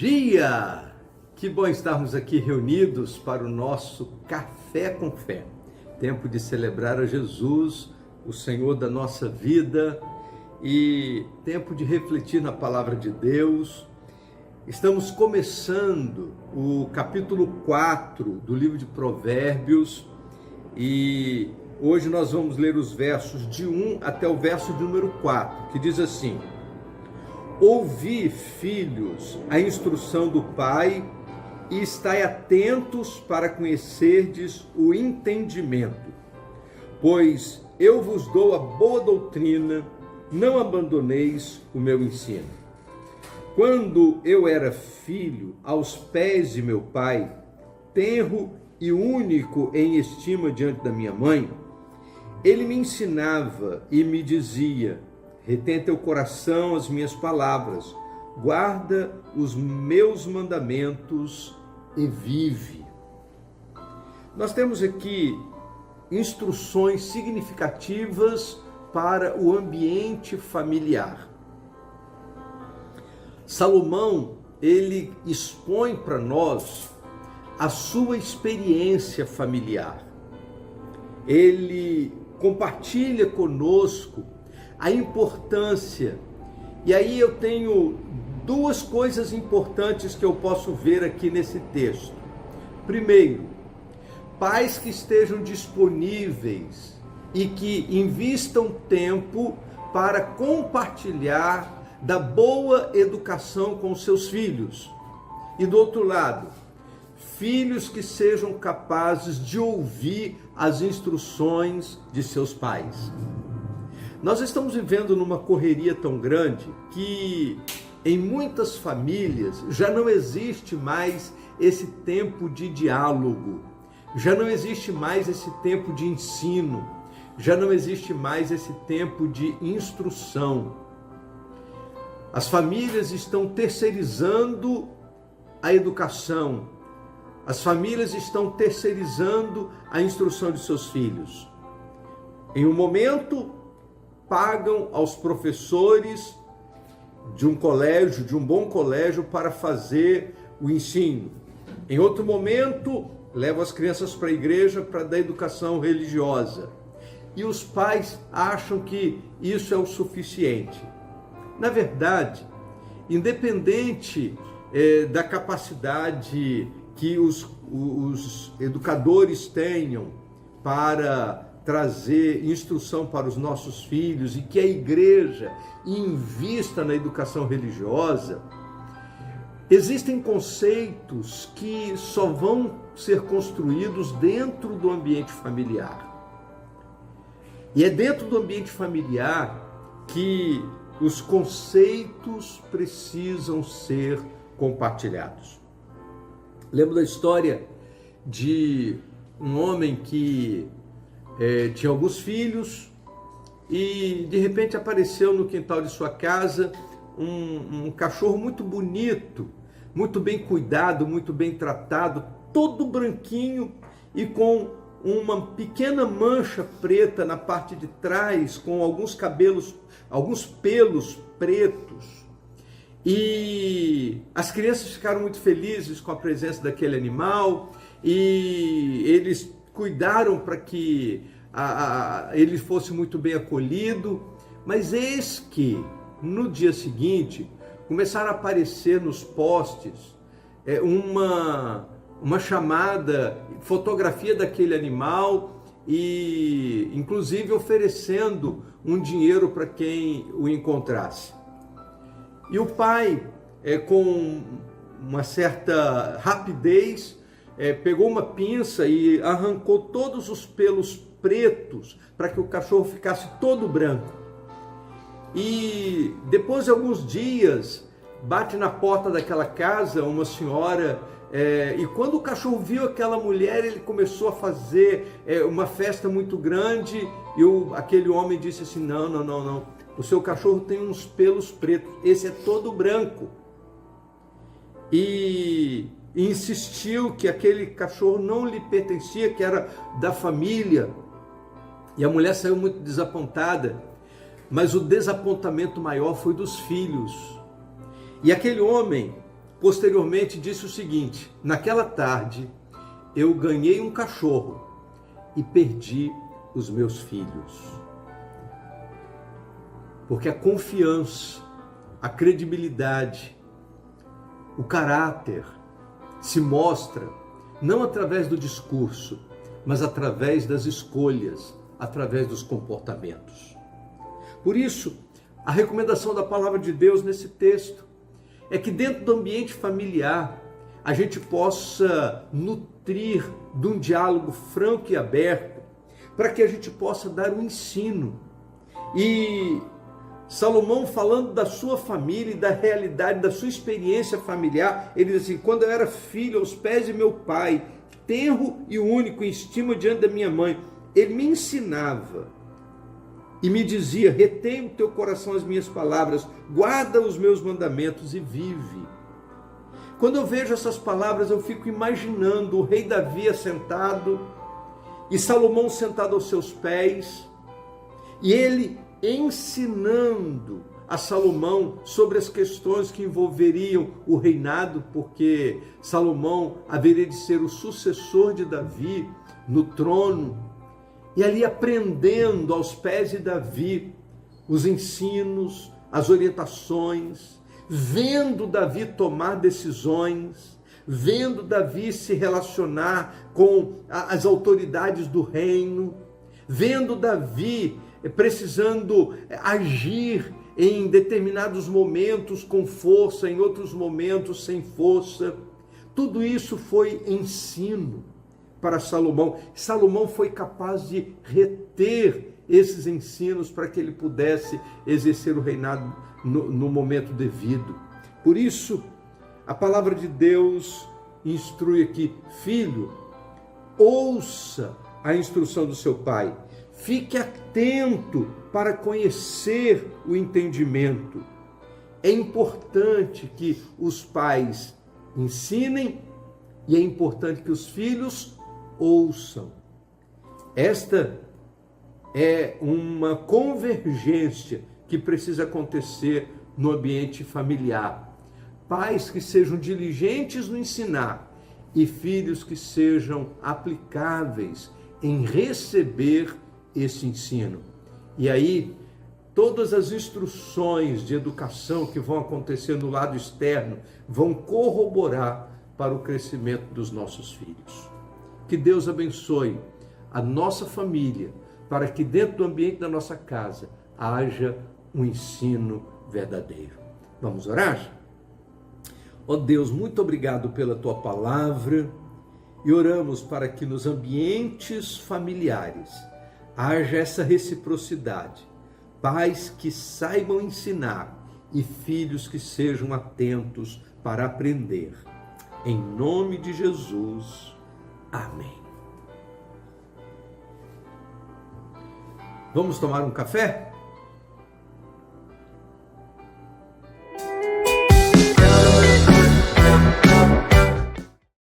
dia! Que bom estarmos aqui reunidos para o nosso Café com Fé. Tempo de celebrar a Jesus, o Senhor da nossa vida, e tempo de refletir na palavra de Deus. Estamos começando o capítulo 4 do livro de Provérbios e hoje nós vamos ler os versos de 1 até o verso de número 4, que diz assim: Ouvi, filhos, a instrução do Pai, e estai atentos para conhecerdes o entendimento. Pois eu vos dou a boa doutrina, não abandoneis o meu ensino. Quando eu era filho, aos pés de meu pai, tenro e único em estima diante da minha mãe, ele me ensinava e me dizia: retém teu coração as minhas palavras, guarda os meus mandamentos e vive. Nós temos aqui instruções significativas para o ambiente familiar. Salomão, ele expõe para nós a sua experiência familiar. Ele compartilha conosco a importância. E aí eu tenho duas coisas importantes que eu posso ver aqui nesse texto. Primeiro, pais que estejam disponíveis e que invistam tempo para compartilhar da boa educação com seus filhos. E do outro lado, filhos que sejam capazes de ouvir as instruções de seus pais. Nós estamos vivendo numa correria tão grande que em muitas famílias já não existe mais esse tempo de diálogo, já não existe mais esse tempo de ensino, já não existe mais esse tempo de instrução. As famílias estão terceirizando a educação, as famílias estão terceirizando a instrução de seus filhos. Em um momento, pagam aos professores de um colégio, de um bom colégio, para fazer o ensino. Em outro momento, levam as crianças para a igreja para dar educação religiosa. E os pais acham que isso é o suficiente. Na verdade, independente da capacidade que os educadores tenham para trazer instrução para os nossos filhos e que a igreja invista na educação religiosa, existem conceitos que só vão ser construídos dentro do ambiente familiar. E é dentro do ambiente familiar que os conceitos precisam ser compartilhados. Lembro da história de um homem que tinha alguns filhos e de repente apareceu no quintal de sua casa um cachorro muito bonito, muito bem cuidado, muito bem tratado, todo branquinho e com uma pequena mancha preta na parte de trás, com alguns pelos pretos. E as crianças ficaram muito felizes com a presença daquele animal e eles cuidaram para que ele fosse muito bem acolhido, mas eis que no dia seguinte começaram a aparecer nos postes uma chamada, fotografia daquele animal e inclusive oferecendo um dinheiro para quem o encontrasse. E o pai, com uma certa rapidez, pegou uma pinça e arrancou todos os pelos pretos para que o cachorro ficasse todo branco. E depois de alguns dias, bate na porta daquela casa uma senhora, e quando o cachorro viu aquela mulher, ele começou a fazer uma festa muito grande, e aquele homem disse assim: não, o seu cachorro tem uns pelos pretos, esse é todo branco. E insistiu que aquele cachorro não lhe pertencia, que era da família. E a mulher saiu muito desapontada, mas o desapontamento maior foi dos filhos. E aquele homem posteriormente disse o seguinte: naquela tarde eu ganhei um cachorro e perdi os meus filhos. Porque a confiança, a credibilidade, o caráter se mostra não através do discurso, mas através das escolhas, através dos comportamentos. Por isso, a recomendação da palavra de Deus nesse texto é que dentro do ambiente familiar a gente possa nutrir de um diálogo franco e aberto, para que a gente possa dar um ensino. E Salomão, falando da sua família e da realidade da sua experiência familiar, ele diz assim: quando eu era filho aos pés de meu pai, tenro e único em estima diante da minha mãe, ele me ensinava e me dizia: retém no teu coração as minhas palavras, guarda os meus mandamentos e vive. Quando eu vejo essas palavras, eu fico imaginando o rei Davi assentado e Salomão sentado aos seus pés, e ele ensinando a Salomão sobre as questões que envolveriam o reinado, porque Salomão haveria de ser o sucessor de Davi no trono, e ali aprendendo aos pés de Davi os ensinos, as orientações, vendo Davi tomar decisões, vendo Davi se relacionar com as autoridades do reino, vendo Davi precisando agir em determinados momentos com força, em outros momentos sem força. Tudo isso foi ensino para Salomão. Salomão foi capaz de reter esses ensinos para que ele pudesse exercer o reinado no momento devido. Por isso, a palavra de Deus instrui aqui: filho, ouça a instrução do seu pai, fique atento para conhecer o entendimento. É importante que os pais ensinem e é importante que os filhos ouçam. Esta é uma convergência que precisa acontecer no ambiente familiar. Pais que sejam diligentes no ensinar e filhos que sejam aplicáveis em receber esse ensino. E aí, todas as instruções de educação que vão acontecer no lado externo vão corroborar para o crescimento dos nossos filhos. Que Deus abençoe a nossa família, para que dentro do ambiente da nossa casa haja um ensino verdadeiro. Vamos orar? Ó Deus, muito obrigado pela tua palavra, e oramos para que nos ambientes familiares haja essa reciprocidade, pais que saibam ensinar e filhos que sejam atentos para aprender. Em nome de Jesus, amém. Vamos tomar um café?